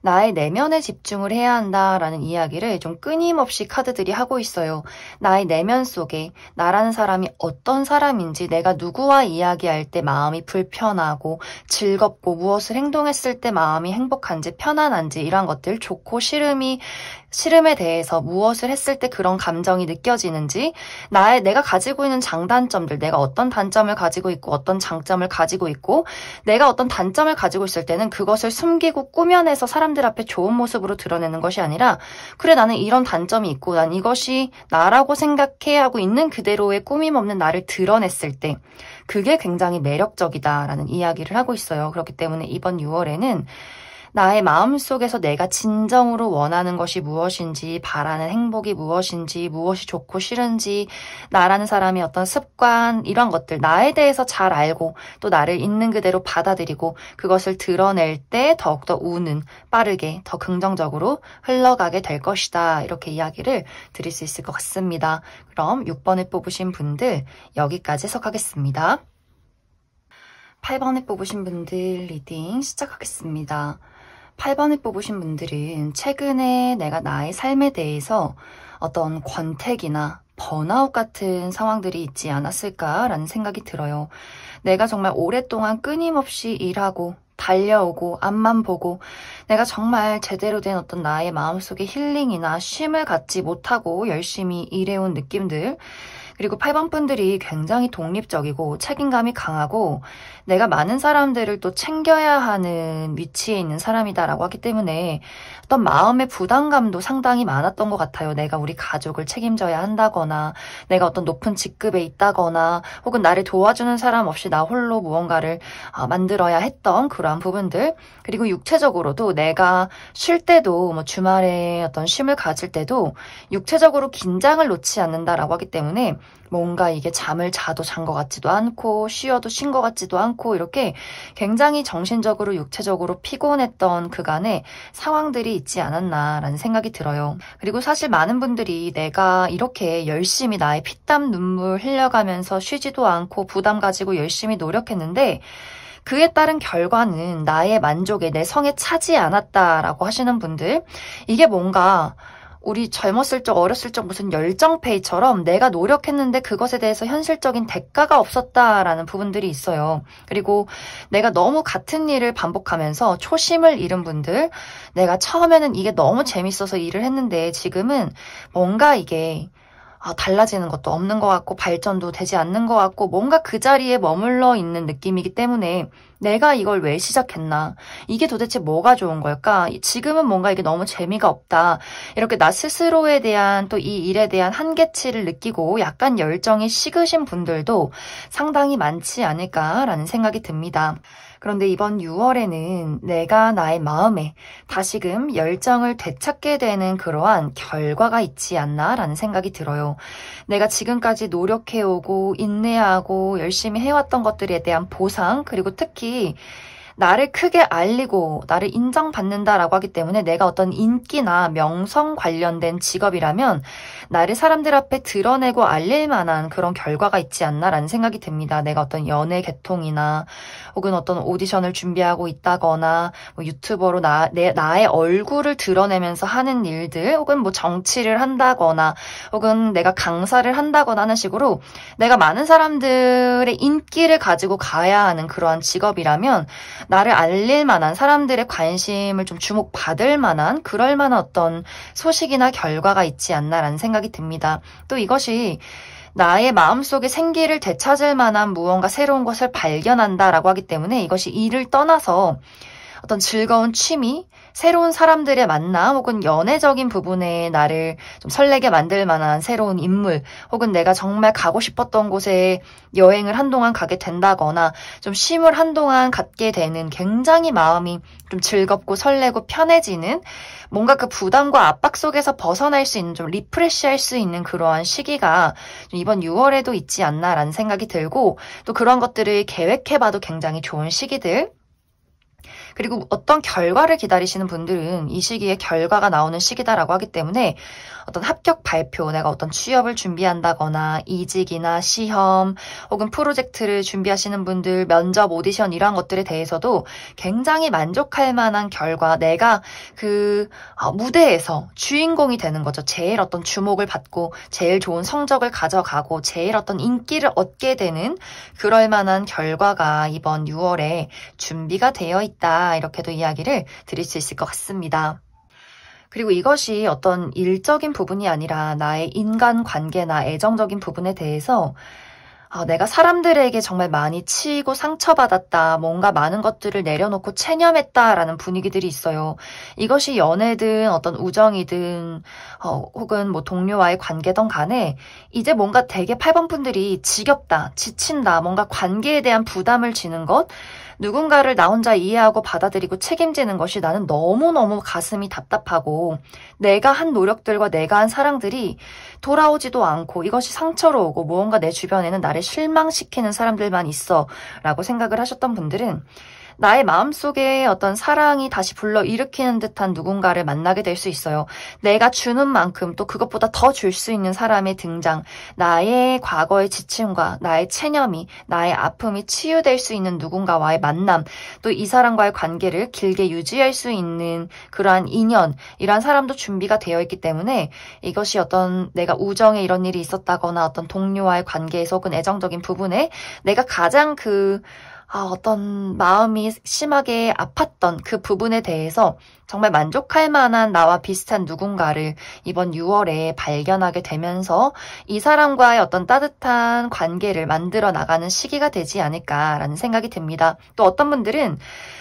나의 내면에 집중을 해야 한다라는 이야기를 좀 끊임없이 카드들이 하고 있어요. 나의 내면 속에 나라는 사람이 어떤 사람인지, 내가 누구와 이야기할 때 마음이 불편하고 즐겁고 무엇을 행동했을 때 마음이 행복한지 편안한지 이런 것들, 좋고 싫음에 대해서 무엇을 했을 때 그런 감정이 느껴지는지, 내가 가지고 있는 장단점들, 내가 어떤 단점을 가지고 있고 어떤 장점을 가지고 있고, 내가 어떤 단점을 가지고 있을 때는 그것을 숨기고 꾸며내서 사람들 앞에 좋은 모습으로 드러내는 것이 아니라, 그래 나는 이런 단점이 있고 난 이것이 나라고 생각해 하고 있는 그대로의 꾸밈 없는 나를 드러냈을 때 그게 굉장히 매력적이다라는 이야기를 하고 있어요. 그렇기 때문에 이번 6월에는 나의 마음속에서 내가 진정으로 원하는 것이 무엇인지, 바라는 행복이 무엇인지, 무엇이 좋고 싫은지, 나라는 사람의 어떤 습관, 이런 것들, 나에 대해서 잘 알고 또 나를 있는 그대로 받아들이고 그것을 드러낼 때 더욱더 운은 빠르게 더 긍정적으로 흘러가게 될 것이다. 이렇게 이야기를 드릴 수 있을 것 같습니다. 그럼 6번을 뽑으신 분들 여기까지 해석하겠습니다. 8번을 뽑으신 분들 리딩 시작하겠습니다. 8번을 뽑으신 분들은 최근에 내가 나의 삶에 대해서 어떤 권태기나 번아웃 같은 상황들이 있지 않았을까라는 생각이 들어요. 내가 정말 오랫동안 끊임없이 일하고 달려오고 앞만 보고 내가 정말 제대로 된 어떤 나의 마음속의 힐링이나 쉼을 갖지 못하고 열심히 일해온 느낌들, 그리고 8번 분들이 굉장히 독립적이고 책임감이 강하고 내가 많은 사람들을 또 챙겨야 하는 위치에 있는 사람이다라고 하기 때문에 어떤 마음의 부담감도 상당히 많았던 것 같아요. 내가 우리 가족을 책임져야 한다거나, 내가 어떤 높은 직급에 있다거나, 혹은 나를 도와주는 사람 없이 나 홀로 무언가를 만들어야 했던 그러한 부분들, 그리고 육체적으로도 내가 쉴 때도 뭐 주말에 어떤 쉼을 가질 때도 육체적으로 긴장을 놓지 않는다라고 하기 때문에 뭔가 이게 잠을 자도 잔 것 같지도 않고 쉬어도 쉰 것 같지도 않고 이렇게 굉장히 정신적으로 육체적으로 피곤했던 그간의 상황들이 있지 않았나라는 생각이 들어요. 그리고 사실 많은 분들이 내가 이렇게 열심히 나의 피땀 눈물 흘려가면서 쉬지도 않고 부담 가지고 열심히 노력했는데 그에 따른 결과는 나의 만족에, 내 성에 차지 않았다라고 하시는 분들, 이게 뭔가 우리 젊었을 적, 어렸을 적 무슨 열정페이처럼 내가 노력했는데 그것에 대해서 현실적인 대가가 없었다라는 부분들이 있어요. 그리고 내가 너무 같은 일을 반복하면서 초심을 잃은 분들, 내가 처음에는 이게 너무 재밌어서 일을 했는데 지금은 뭔가 이게 달라지는 것도 없는 것 같고 발전도 되지 않는 것 같고 뭔가 그 자리에 머물러 있는 느낌이기 때문에 내가 이걸 왜 시작했나? 이게 도대체 뭐가 좋은 걸까? 지금은 뭔가 이게 너무 재미가 없다. 이렇게 나 스스로에 대한 또 이 일에 대한 한계치를 느끼고 약간 열정이 식으신 분들도 상당히 많지 않을까라는 생각이 듭니다. 그런데 이번 6월에는 내가 나의 마음에 다시금 열정을 되찾게 되는 그러한 결과가 있지 않나라는 생각이 들어요. 내가 지금까지 노력해오고 인내하고 열심히 해왔던 것들에 대한 보상, 그리고 특히 나를 크게 알리고 나를 인정받는다라고 하기 때문에 내가 어떤 인기나 명성 관련된 직업이라면 나를 사람들 앞에 드러내고 알릴 만한 그런 결과가 있지 않나라는 생각이 듭니다. 내가 어떤 연예 계통이나 혹은 어떤 오디션을 준비하고 있다거나 뭐 유튜버로 나의 얼굴을 드러내면서 하는 일들, 혹은 뭐 정치를 한다거나 혹은 내가 강사를 한다거나 하는 식으로 내가 많은 사람들의 인기를 가지고 가야 하는 그러한 직업이라면 나를 알릴 만한, 사람들의 관심을 좀 주목받을 만한 그럴 만한 어떤 소식이나 결과가 있지 않나라는 생각이 듭니다. 또 이것이 나의 마음속에 생기를 되찾을 만한 무언가 새로운 것을 발견한다라고 하기 때문에 이것이 일을 떠나서 어떤 즐거운 취미, 새로운 사람들의 만남 혹은 연애적인 부분에 나를 좀 설레게 만들 만한 새로운 인물 혹은 내가 정말 가고 싶었던 곳에 여행을 한동안 가게 된다거나 좀 쉼을 한동안 갖게 되는 굉장히 마음이 좀 즐겁고 설레고 편해지는 뭔가 그 부담과 압박 속에서 벗어날 수 있는 좀 리프레시할 수 있는 그러한 시기가 이번 6월에도 있지 않나라는 생각이 들고 또 그런 것들을 계획해봐도 굉장히 좋은 시기들 그리고 어떤 결과를 기다리시는 분들은 이 시기에 결과가 나오는 시기다라고 하기 때문에 어떤 합격 발표, 내가 어떤 취업을 준비한다거나 이직이나 시험 혹은 프로젝트를 준비하시는 분들, 면접, 오디션 이런 것들에 대해서도 굉장히 만족할 만한 결과, 내가 그 무대에서 주인공이 되는 거죠. 제일 어떤 주목을 받고 제일 좋은 성적을 가져가고 제일 어떤 인기를 얻게 되는 그럴 만한 결과가 이번 6월에 준비가 되어 있다. 이렇게도 이야기를 드릴 수 있을 것 같습니다. 그리고 이것이 어떤 일적인 부분이 아니라 나의 인간관계나 애정적인 부분에 대해서 내가 사람들에게 정말 많이 치이고 상처받았다. 뭔가 많은 것들을 내려놓고 체념했다라는 분위기들이 있어요. 이것이 연애든 어떤 우정이든 혹은 뭐 동료와의 관계든 간에 이제 뭔가 되게 8번 분들이 지겹다, 지친다, 뭔가 관계에 대한 부담을 지는 것 누군가를 나 혼자 이해하고 받아들이고 책임지는 것이 나는 너무너무 가슴이 답답하고 내가 한 노력들과 내가 한 사랑들이 돌아오지도 않고 이것이 상처로 오고 무언가 내 주변에는 나를 실망시키는 사람들만 있어 라고 생각을 하셨던 분들은 나의 마음속에 어떤 사랑이 다시 불러일으키는 듯한 누군가를 만나게 될 수 있어요. 내가 주는 만큼 또 그것보다 더 줄 수 있는 사람의 등장, 나의 과거의 지침과 나의 체념이, 나의 아픔이 치유될 수 있는 누군가와의 만남, 또 이 사람과의 관계를 길게 유지할 수 있는 그러한 인연, 이러한 사람도 준비가 되어 있기 때문에 이것이 어떤 내가 우정에 이런 일이 있었다거나 어떤 동료와의 관계에서 혹은 애정적인 부분에 내가 가장 어떤 마음이 심하게 아팠던 그 부분에 대해서 정말 만족할 만한 나와 비슷한 누군가를 이번 6월에 발견하게 되면서 이 사람과의 어떤 따뜻한 관계를 만들어 나가는 시기가 되지 않을까라는 생각이 듭니다. 또 어떤 분들은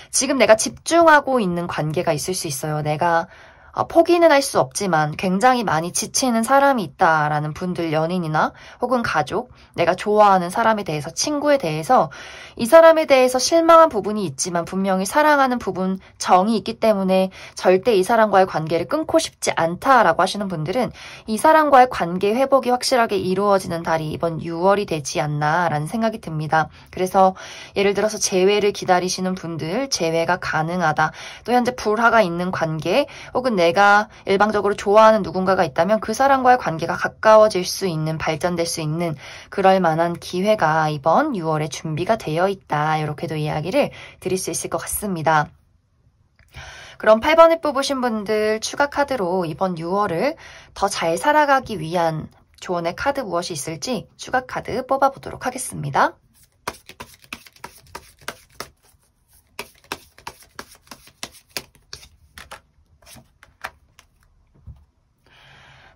지금 내가 집중하고 있는 관계가 있을 수 있어요. 내가 포기는 할 수 없지만 굉장히 많이 지치는 사람이 있다라는 분들, 연인이나 혹은 가족, 내가 좋아하는 사람에 대해서, 친구에 대해서 이 사람에 대해서 실망한 부분이 있지만 분명히 사랑하는 부분, 정이 있기 때문에 절대 이 사람과의 관계를 끊고 싶지 않다라고 하시는 분들은 이 사람과의 관계 회복이 확실하게 이루어지는 달이 이번 6월이 되지 않나라는 생각이 듭니다. 그래서 예를 들어서 재회를 기다리시는 분들, 재회가 가능하다, 또 현재 불화가 있는 관계, 혹은 내가 일방적으로 좋아하는 누군가가 있다면 그 사람과의 관계가 가까워질 수 있는, 발전될 수 있는 그럴 만한 기회가 이번 6월에 준비가 되어 있다. 이렇게도 이야기를 드릴 수 있을 것 같습니다. 그럼 8번을 뽑으신 분들 추가 카드로 이번 6월을 더 잘 살아가기 위한 조언의 카드 무엇이 있을지 추가 카드 뽑아보도록 하겠습니다.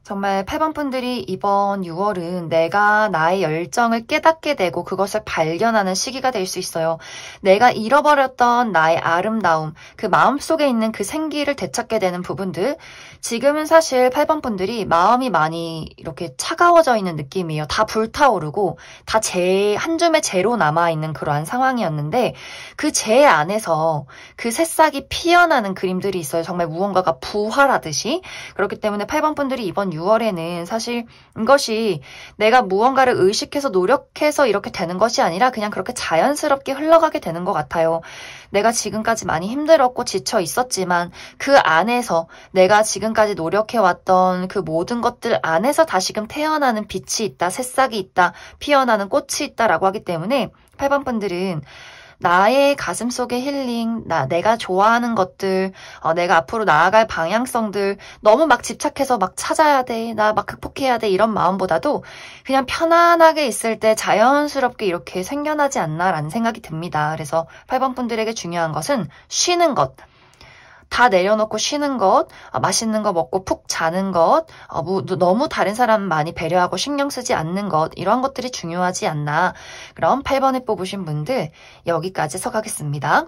정말 8번 분들이 이번 6월은 내가 나의 열정을 깨닫게 되고 그것을 발견하는 시기가 될 수 있어요. 내가 잃어버렸던 나의 아름다움, 그 마음속에 있는 그 생기를 되찾게 되는 부분들, 지금은 사실 8번 분들이 마음이 많이 이렇게 차가워져 있는 느낌이에요. 다 불타오르고 다 한 줌의 재로 남아있는 그러한 상황이었는데 그 재 안에서 그 새싹이 피어나는 그림들이 있어요. 정말 무언가가 부활하듯이. 그렇기 때문에 8번 분들이 이번 6월에는 사실 이것이 내가 무언가를 의식해서 노력해서 이렇게 되는 것이 아니라 그냥 그렇게 자연스럽게 흘러가게 되는 것 같아요. 내가 지금까지 많이 힘들었고 지쳐 있었지만 그 안에서 내가 지금까지 노력해왔던 그 모든 것들 안에서 다시금 태어나는 빛이 있다, 새싹이 있다, 피어나는 꽃이 있다라고 하기 때문에 8번 분들은 나의 가슴 속의 힐링, 내가 좋아하는 것들, 내가 앞으로 나아갈 방향성들 너무 막 집착해서 막 찾아야 돼, 나 막 극복해야 돼 이런 마음보다도 그냥 편안하게 있을 때 자연스럽게 이렇게 생겨나지 않나라는 생각이 듭니다. 그래서 8번 분들에게 중요한 것은 쉬는 것. 다 내려놓고 쉬는 것, 맛있는 거 먹고 푹 자는 것, 너무 다른 사람 많이 배려하고 신경 쓰지 않는 것, 이런 것들이 중요하지 않나. 그럼 8번을 뽑으신 분들 여기까지 서가겠습니다.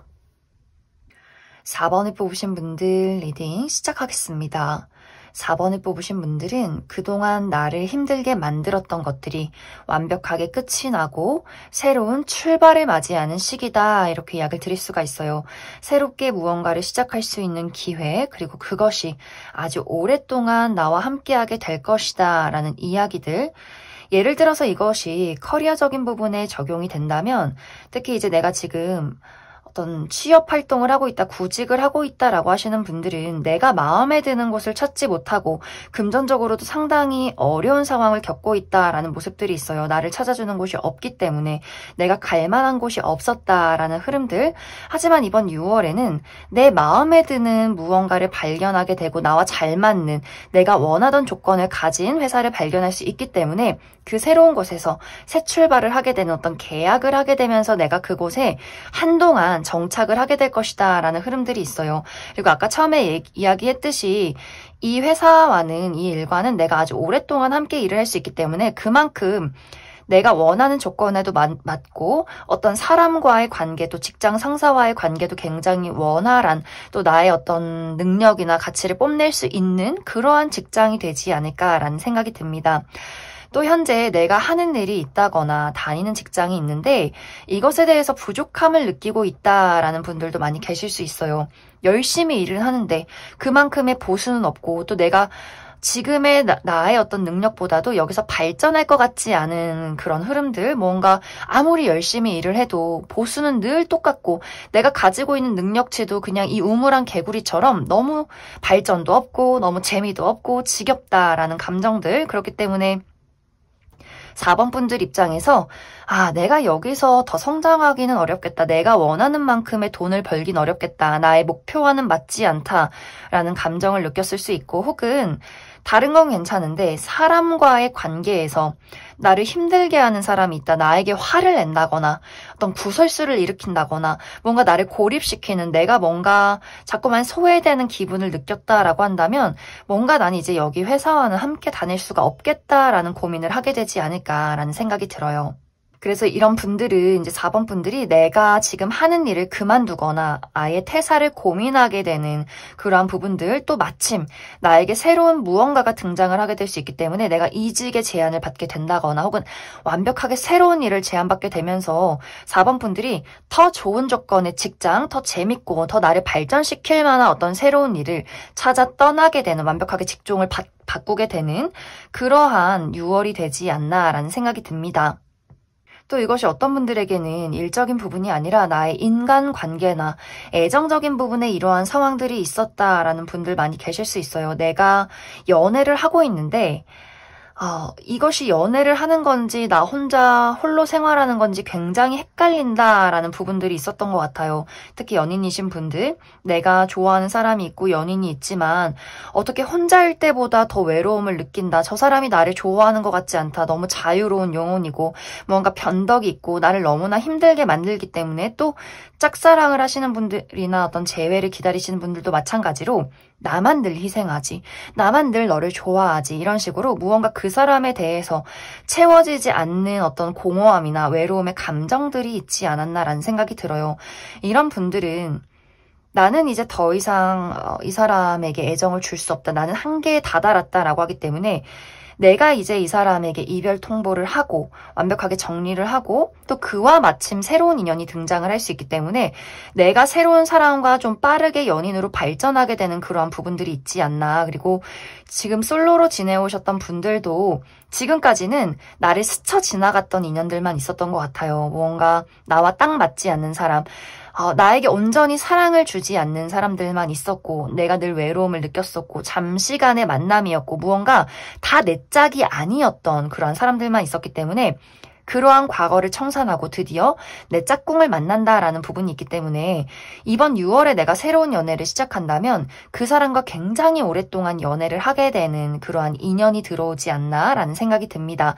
4번을 뽑으신 분들 리딩 시작하겠습니다. 4번을 뽑으신 분들은 그동안 나를 힘들게 만들었던 것들이 완벽하게 끝이 나고 새로운 출발을 맞이하는 시기다, 이렇게 이야기를 드릴 수가 있어요. 새롭게 무언가를 시작할 수 있는 기회, 그리고 그것이 아주 오랫동안 나와 함께하게 될 것이다 라는 이야기들. 예를 들어서 이것이 커리어적인 부분에 적용이 된다면, 특히 이제 내가 지금 어떤 취업 활동을 하고 있다, 구직을 하고 있다라고 하시는 분들은 내가 마음에 드는 곳을 찾지 못하고 금전적으로도 상당히 어려운 상황을 겪고 있다라는 모습들이 있어요. 나를 찾아주는 곳이 없기 때문에 내가 갈 만한 곳이 없었다라는 흐름들. 하지만 이번 6월에는 내 마음에 드는 무언가를 발견하게 되고 나와 잘 맞는 내가 원하던 조건을 가진 회사를 발견할 수 있기 때문에 그 새로운 곳에서 새 출발을 하게 되는 어떤 계약을 하게 되면서 내가 그곳에 한동안 정착을 하게 될 것이다 라는 흐름들이 있어요. 그리고 아까 처음에 이야기했듯이 이 회사와는, 이 일과는 내가 아주 오랫동안 함께 일을 할 수 있기 때문에 그만큼 내가 원하는 조건에도 맞고 어떤 사람과의 관계도, 직장 상사와의 관계도 굉장히 원활한, 또 나의 어떤 능력이나 가치를 뽐낼 수 있는 그러한 직장이 되지 않을까라는 생각이 듭니다. 또 현재 내가 하는 일이 있다거나 다니는 직장이 있는데 이것에 대해서 부족함을 느끼고 있다라는 분들도 많이 계실 수 있어요. 열심히 일을 하는데 그만큼의 보수는 없고, 또 내가 지금의 나의 어떤 능력보다도 여기서 발전할 것 같지 않은 그런 흐름들, 뭔가 아무리 열심히 일을 해도 보수는 늘 똑같고 내가 가지고 있는 능력치도 그냥 이 우물안 개구리처럼 너무 발전도 없고 너무 재미도 없고 지겹다라는 감정들. 그렇기 때문에 4번 분들 입장에서 내가 여기서 더 성장하기는 어렵겠다. 내가 원하는 만큼의 돈을 벌긴 어렵겠다. 나의 목표와는 맞지 않다라는 감정을 느꼈을 수 있고, 혹은 다른 건 괜찮은데 사람과의 관계에서 나를 힘들게 하는 사람이 있다. 나에게 화를 낸다거나 어떤 구설수를 일으킨다거나 뭔가 나를 고립시키는, 내가 뭔가 자꾸만 소외되는 기분을 느꼈다라고 한다면 뭔가 난 이제 여기 회사와는 함께 다닐 수가 없겠다라는 고민을 하게 되지 않을까라는 생각이 들어요. 그래서 이런 분들은, 이제 4번 분들이 내가 지금 하는 일을 그만두거나 아예 퇴사를 고민하게 되는 그러한 부분들, 또 마침 나에게 새로운 무언가가 등장을 하게 될 수 있기 때문에 내가 이직의 제안을 받게 된다거나 혹은 완벽하게 새로운 일을 제안받게 되면서 4번 분들이 더 좋은 조건의 직장, 더 재밌고 더 나를 발전시킬 만한 어떤 새로운 일을 찾아 떠나게 되는, 완벽하게 직종을 바꾸게 되는 그러한 6월이 되지 않나라는 생각이 듭니다. 또 이것이 어떤 분들에게는 일적인 부분이 아니라 나의 인간관계나 애정적인 부분에 이러한 상황들이 있었다라는 분들 많이 계실 수 있어요. 내가 연애를 하고 있는데 이것이 연애를 하는 건지 나 혼자 홀로 생활하는 건지 굉장히 헷갈린다라는 부분들이 있었던 것 같아요. 특히 연인이신 분들, 내가 좋아하는 사람이 있고 연인이 있지만 어떻게 혼자일 때보다 더 외로움을 느낀다. 저 사람이 나를 좋아하는 것 같지 않다. 너무 자유로운 영혼이고 뭔가 변덕이 있고 나를 너무나 힘들게 만들기 때문에, 또 짝사랑을 하시는 분들이나 어떤 재회를 기다리시는 분들도 마찬가지로 나만 늘 희생하지, 나만 늘 너를 좋아하지, 이런 식으로 무언가 그 사람에 대해서 채워지지 않는 어떤 공허함이나 외로움의 감정들이 있지 않았나라는 생각이 들어요. 이런 분들은 나는 이제 더 이상 이 사람에게 애정을 줄 수 없다. 나는 한계에 다다랐다라고 하기 때문에 내가 이제 이 사람에게 이별 통보를 하고 완벽하게 정리를 하고 또 그와 마침 새로운 인연이 등장을 할 수 있기 때문에 내가 새로운 사람과 좀 빠르게 연인으로 발전하게 되는 그러한 부분들이 있지 않나. 그리고 지금 솔로로 지내오셨던 분들도 지금까지는 나를 스쳐 지나갔던 인연들만 있었던 것 같아요. 뭔가 나와 딱 맞지 않는 사람, 나에게 온전히 사랑을 주지 않는 사람들만 있었고 내가 늘 외로움을 느꼈었고 잠시간의 만남이었고 무언가 다 내 짝이 아니었던 그러한 사람들만 있었기 때문에 그러한 과거를 청산하고 드디어 내 짝꿍을 만난다라는 부분이 있기 때문에 이번 6월에 내가 새로운 연애를 시작한다면 그 사람과 굉장히 오랫동안 연애를 하게 되는 그러한 인연이 들어오지 않나라는 생각이 듭니다.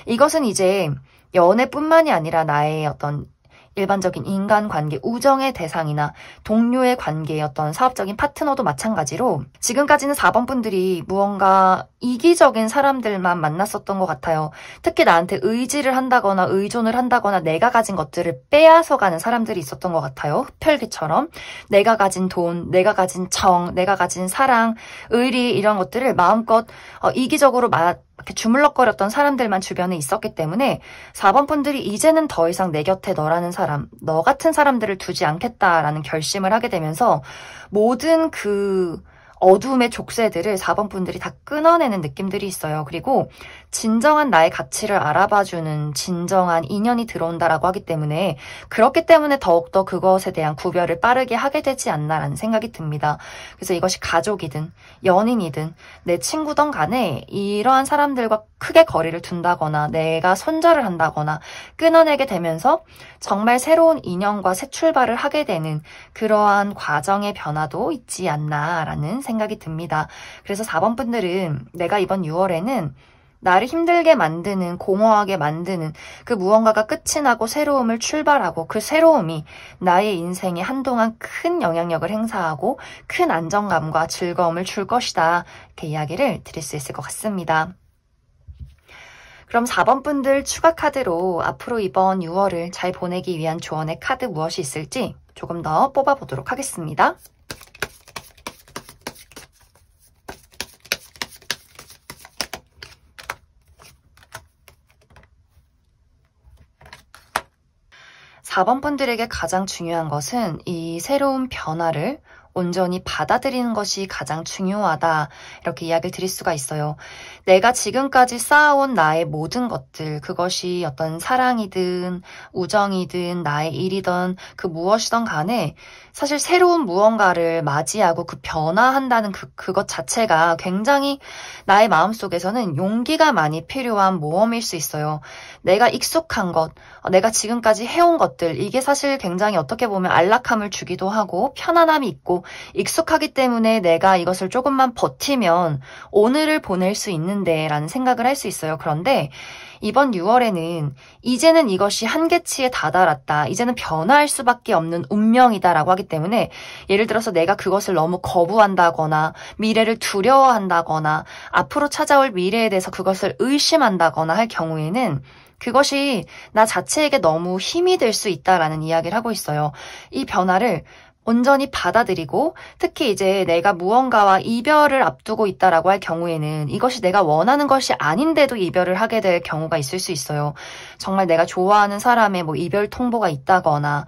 이것은 이제 연애뿐만이 아니라 나의 어떤 일반적인 인간관계, 우정의 대상이나 동료의 관계였던 사업적인 파트너도 마찬가지로 지금까지는 4번 분들이 무언가 이기적인 사람들만 만났었던 것 같아요. 특히 나한테 의지를 한다거나 의존을 한다거나 내가 가진 것들을 빼앗아가는 사람들이 있었던 것 같아요. 흡혈귀처럼 내가 가진 돈, 내가 가진 정, 내가 가진 사랑, 의리 이런 것들을 마음껏 이기적으로 이렇게 주물럭거렸던 사람들만 주변에 있었기 때문에 4번 분들이 이제는 더 이상 내 곁에 너라는 사람, 너 같은 사람들을 두지 않겠다라는 결심을 하게 되면서 모든 그 어둠의 족쇄들을 4번 분들이 다 끊어내는 느낌들이 있어요. 그리고 진정한 나의 가치를 알아봐주는 진정한 인연이 들어온다라고 하기 때문에 그렇기 때문에 더욱더 그것에 대한 구별을 빠르게 하게 되지 않나라는 생각이 듭니다. 그래서 이것이 가족이든 연인이든 내 친구든 간에 이러한 사람들과 크게 거리를 둔다거나 내가 손절을 한다거나 끊어내게 되면서 정말 새로운 인연과 새 출발을 하게 되는 그러한 과정의 변화도 있지 않나라는 생각이 듭니다. 그래서 4번 분들은 내가 이번 6월에는 나를 힘들게 만드는, 공허하게 만드는 그 무언가가 끝이 나고 새로움을 출발하고 그 새로움이 나의 인생에 한동안 큰 영향력을 행사하고 큰 안정감과 즐거움을 줄 것이다. 이렇게 이야기를 드릴 수 있을 것 같습니다. 그럼 4번 분들 추가 카드로 앞으로 이번 6월을 잘 보내기 위한 조언의 카드 무엇이 있을지 조금 더 뽑아보도록 하겠습니다. 4번 분들에게 가장 중요한 것은 이 새로운 변화를 온전히 받아들이는 것이 가장 중요하다. 이렇게 이야기를 드릴 수가 있어요. 내가 지금까지 쌓아온 나의 모든 것들, 그것이 어떤 사랑이든 우정이든 나의 일이든 그 무엇이든 간에 사실 새로운 무언가를 맞이하고 그 변화한다는 그것 자체가 굉장히 나의 마음속에서는 용기가 많이 필요한 모험일 수 있어요. 내가 익숙한 것, 내가 지금까지 해온 것들, 이게 사실 굉장히 어떻게 보면 안락함을 주기도 하고 편안함이 있고 익숙하기 때문에 내가 이것을 조금만 버티면 오늘을 보낼 수 있는데 라는 생각을 할 수 있어요. 그런데 이번 6월에는 이제는 이것이 한계치에 다다랐다. 이제는 변화할 수밖에 없는 운명이다라고 하기 때문에 예를 들어서 내가 그것을 너무 거부한다거나 미래를 두려워한다거나 앞으로 찾아올 미래에 대해서 그것을 의심한다거나 할 경우에는 그것이 나 자체에게 너무 힘이 될 수 있다라는 이야기를 하고 있어요. 이 변화를 온전히 받아들이고 특히 이제 내가 무언가와 이별을 앞두고 있다라고 할 경우에는 이것이 내가 원하는 것이 아닌데도 이별을 하게 될 경우가 있을 수 있어요. 정말 내가 좋아하는 사람의 뭐 이별 통보가 있다거나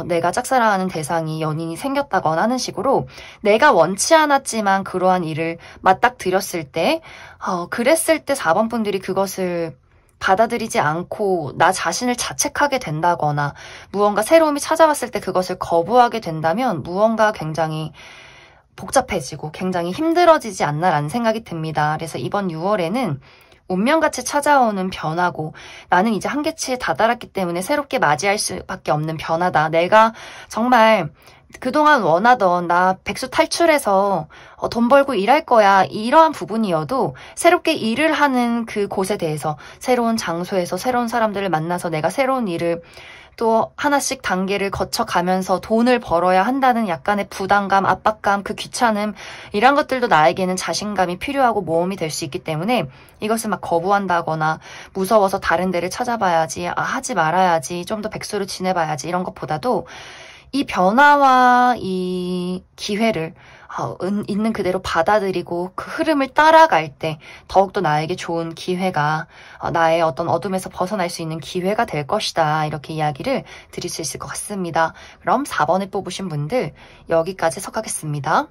내가 짝사랑하는 대상이 연인이 생겼다거나 하는 식으로 내가 원치 않았지만 그러한 일을 맞닥뜨렸을 때 그랬을 때 4번 분들이 그것을 받아들이지 않고 나 자신을 자책하게 된다거나 무언가 새로움이 찾아왔을 때 그것을 거부하게 된다면 무언가 굉장히 복잡해지고 굉장히 힘들어지지 않나라는 생각이 듭니다. 그래서 이번 6월에는 운명같이 찾아오는 변화고 나는 이제 한계치에 다다랐기 때문에 새롭게 맞이할 수밖에 없는 변화다. 내가 정말 그동안 원하던 나 백수 탈출해서 돈 벌고 일할 거야 이러한 부분이어도 새롭게 일을 하는 그 곳에 대해서 새로운 장소에서 새로운 사람들을 만나서 내가 새로운 일을 또 하나씩 단계를 거쳐가면서 돈을 벌어야 한다는 약간의 부담감, 압박감, 그 귀찮음 이런 것들도 나에게는 자신감이 필요하고 모험이 될 수 있기 때문에 이것을 막 거부한다거나 무서워서 다른 데를 찾아봐야지, 하지 말아야지, 좀 더 백수로 지내봐야지 이런 것보다도 이 변화와 이 기회를 있는 그대로 받아들이고 그 흐름을 따라갈 때 더욱더 나에게 좋은 기회가 나의 어떤 어둠에서 벗어날 수 있는 기회가 될 것이다. 이렇게 이야기를 드릴 수 있을 것 같습니다. 그럼 4번을 뽑으신 분들 여기까지 해석하겠습니다.